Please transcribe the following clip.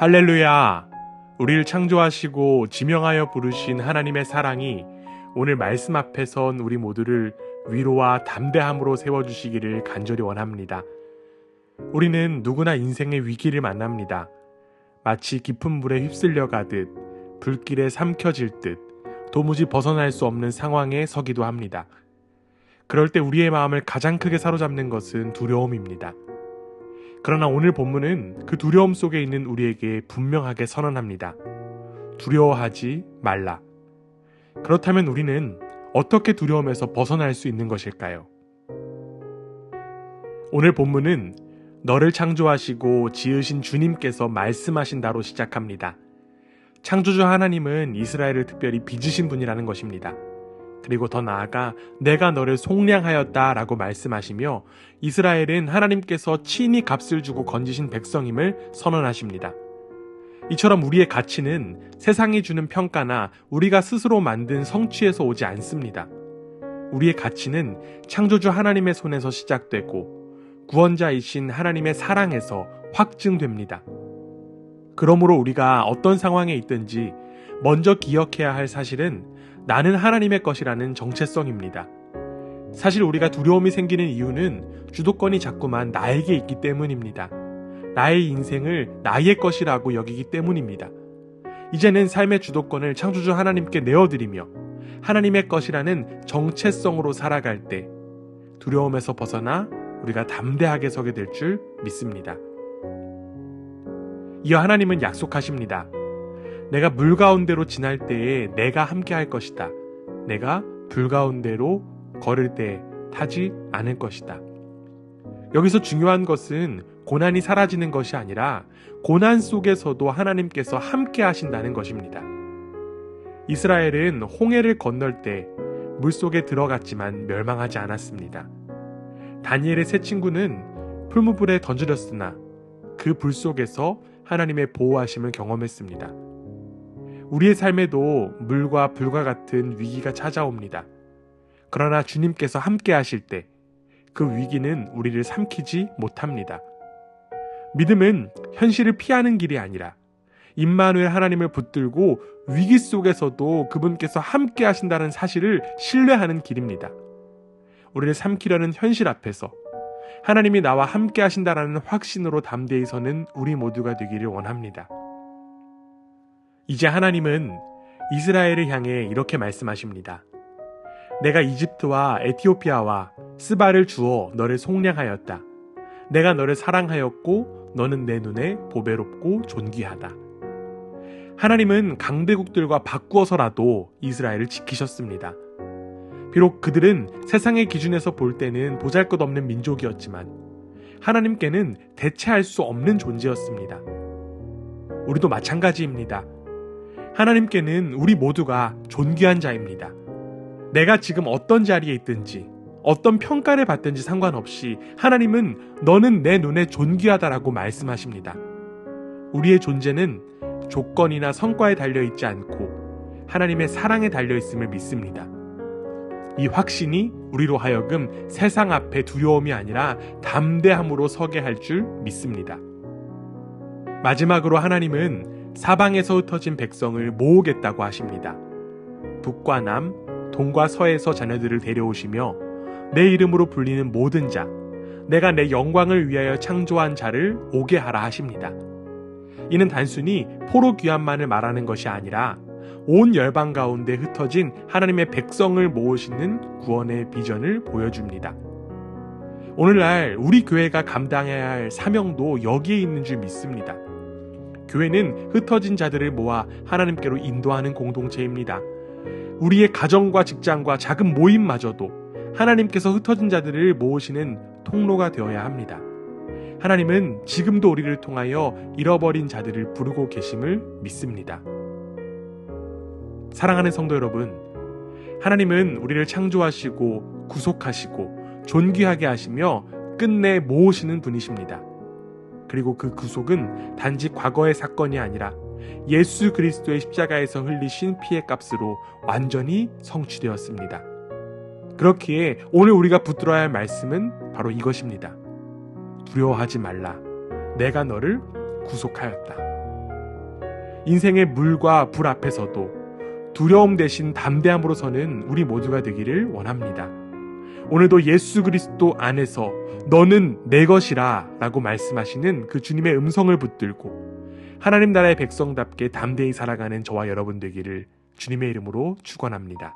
할렐루야! 우리를 창조하시고 지명하여 부르신 하나님의 사랑이 오늘 말씀 앞에 선 우리 모두를 위로와 담대함으로 세워주시기를 간절히 원합니다. 우리는 누구나 인생의 위기를 만납니다. 마치 깊은 물에 휩쓸려 가듯 불길에 삼켜질 듯 도무지 벗어날 수 없는 상황에 서기도 합니다. 그럴 때 우리의 마음을 가장 크게 사로잡는 것은 두려움입니다. 그러나 오늘 본문은 그 두려움 속에 있는 우리에게 분명하게 선언합니다. 두려워하지 말라. 그렇다면 우리는 어떻게 두려움에서 벗어날 수 있는 것일까요? 오늘 본문은 너를 창조하시고 지으신 주님께서 말씀하신다로 시작합니다. 창조주 하나님은 이스라엘을 특별히 빚으신 분이라는 것입니다. 그리고 더 나아가 내가 너를 속량하였다 라고 말씀하시며 이스라엘은 하나님께서 친히 값을 주고 건지신 백성임을 선언하십니다. 이처럼 우리의 가치는 세상이 주는 평가나 우리가 스스로 만든 성취에서 오지 않습니다. 우리의 가치는 창조주 하나님의 손에서 시작되고 구원자이신 하나님의 사랑에서 확증됩니다. 그러므로 우리가 어떤 상황에 있든지 먼저 기억해야 할 사실은 나는 하나님의 것이라는 정체성입니다. 사실 우리가 두려움이 생기는 이유는 주도권이 자꾸만 나에게 있기 때문입니다. 나의 인생을 나의 것이라고 여기기 때문입니다. 이제는 삶의 주도권을 창조주 하나님께 내어드리며 하나님의 것이라는 정체성으로 살아갈 때 두려움에서 벗어나 우리가 담대하게 서게 될 줄 믿습니다. 이어 하나님은 약속하십니다. 내가 물 가운데로 지날 때에 내가 함께 할 것이다. 내가 불 가운데로 걸을 때 타지 않을 것이다. 여기서 중요한 것은 고난이 사라지는 것이 아니라 고난 속에서도 하나님께서 함께 하신다는 것입니다. 이스라엘은 홍해를 건널 때 물속에 들어갔지만 멸망하지 않았습니다. 다니엘의 세 친구는 풀무불에 던져졌으나 그 불 속에서 하나님의 보호하심을 경험했습니다. 우리의 삶에도 물과 불과 같은 위기가 찾아옵니다. 그러나 주님께서 함께 하실 때 그 위기는 우리를 삼키지 못합니다. 믿음은 현실을 피하는 길이 아니라 임마누엘 하나님을 붙들고 위기 속에서도 그분께서 함께 하신다는 사실을 신뢰하는 길입니다. 우리를 삼키려는 현실 앞에서 하나님이 나와 함께 하신다라는 확신으로 담대히 서는 우리 모두가 되기를 원합니다. 이제 하나님은 이스라엘을 향해 이렇게 말씀하십니다. 내가 이집트와 에티오피아와 스바를 주어 너를 속량하였다. 내가 너를 사랑하였고 너는 내 눈에 보배롭고 존귀하다. 하나님은 강대국들과 바꾸어서라도 이스라엘을 지키셨습니다. 비록 그들은 세상의 기준에서 볼 때는 보잘것없는 민족이었지만 하나님께는 대체할 수 없는 존재였습니다. 우리도 마찬가지입니다. 하나님께는 우리 모두가 존귀한 자입니다. 내가 지금 어떤 자리에 있든지 어떤 평가를 받든지 상관없이 하나님은 너는 내 눈에 존귀하다라고 말씀하십니다. 우리의 존재는 조건이나 성과에 달려있지 않고 하나님의 사랑에 달려있음을 믿습니다. 이 확신이 우리로 하여금 세상 앞에 두려움이 아니라 담대함으로 서게 할 줄 믿습니다. 마지막으로 하나님은 사방에서 흩어진 백성을 모으겠다고 하십니다. 북과 남, 동과 서에서 자녀들을 데려오시며 내 이름으로 불리는 모든 자, 내가 내 영광을 위하여 창조한 자를 오게 하라 하십니다. 이는 단순히 포로 귀환만을 말하는 것이 아니라 온 열방 가운데 흩어진 하나님의 백성을 모으시는 구원의 비전을 보여줍니다. 오늘날 우리 교회가 감당해야 할 사명도 여기에 있는 줄 믿습니다. 교회는 흩어진 자들을 모아 하나님께로 인도하는 공동체입니다. 우리의 가정과 직장과 작은 모임마저도 하나님께서 흩어진 자들을 모으시는 통로가 되어야 합니다. 하나님은 지금도 우리를 통하여 잃어버린 자들을 부르고 계심을 믿습니다. 사랑하는 성도 여러분, 하나님은 우리를 창조하시고 구속하시고 존귀하게 하시며 끝내 모으시는 분이십니다. 그리고 그 구속은 단지 과거의 사건이 아니라 예수 그리스도의 십자가에서 흘리신 피의 값으로 완전히 성취되었습니다. 그렇기에 오늘 우리가 붙들어야 할 말씀은 바로 이것입니다. 두려워하지 말라. 내가 너를 구속하였다. 인생의 물과 불 앞에서도 두려움 대신 담대함으로 서는 우리 모두가 되기를 원합니다. 오늘도 예수 그리스도 안에서 너는 내 것이라 라고 말씀하시는 그 주님의 음성을 붙들고 하나님 나라의 백성답게 담대히 살아가는 저와 여러분 되기를 주님의 이름으로 축원합니다.